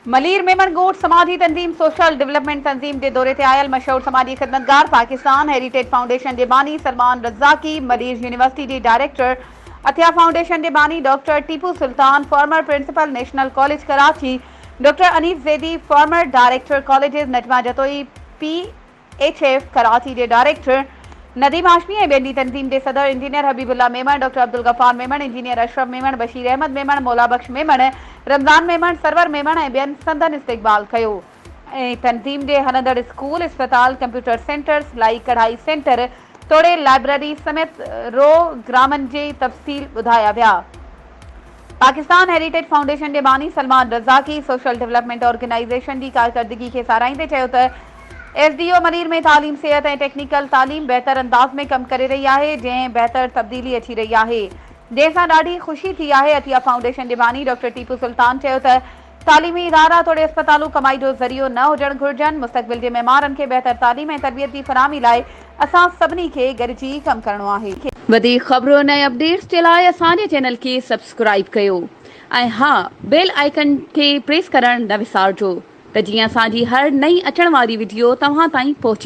मलीर मेमन गोट समाजी तंजीम social development तंजीम के दौरे ते आयल मशहूर समाजी खिदमतगार पाकिस्तान हेरिटेज फाउंडेशन के बानी सलमान रज़ाकी, मलीर यूनिवर्सिटी के डायरेक्टर, अतिया फाउंडेशन के बानी doctor Tipu Sultan, former principal national college Karachi doctor Anis Zaidi, former director colleges Najma Jatoi, PHF Karachi के डायरेक्टर नदीम हाशमी ऐं ॿियनि तंजीम के सदर engineer Habibullah Memon, doctor Abdul Ghaffar Memon, engineer Ashraf Memon, Bashir Ahmed Memon, Maula Bakhsh Memon, Ramzan Memon, Sarwar Memon ऐं ॿियनि संदन इस्तक़बाल कयो। तंजीम के हलंदड़ स्कूल, अस्पताल, कंप्यूटर सेंटर, सिलाई कढ़ाई सेंटर तोड़े लाइब्रेरी समेत प्रोग्रामनि जी तफ़सील ॿुधाया विया। पाकिस्तान हेरिटेज फाउंडेशन के बानी सलमान रज़ाकी सोशल डेवलपमेंट ऑर्गेनाइजेशन की कारकर्दगी के साराईंदे चयो त SDO मलीर में तालीम, सेहत और टेक्निकल तालीम बेहतर अंदाज में कम करे रही है, जैं बेहतर तब्दीली अची रही है, जैसा ॾाढी खुशी थी है। अतिया फाउंडेशन के बानी डॉक्टर टीपू सुल्तान चयो त तालीमी इदारा तोड़े अस्पतालूं कमाई जो ज़रियो न हुजण घुर्जन। मुस्तक़बिल के मेहमारन के बेहतर तालीम और तरबियत की फराहमी लाइ असां सभिनी खे गॾिजी कम करणो आहे। वधीक ख़बरों ऐं अपडेट्स के लिए असांजे चैनल के सब्सक्राइब कयो ऐं हाँ, बेल आइकन के प्रेस करण न विसारजो त जीअं असांजी हर नई अचण वारी वीडियो तव्हां ताईं पहुची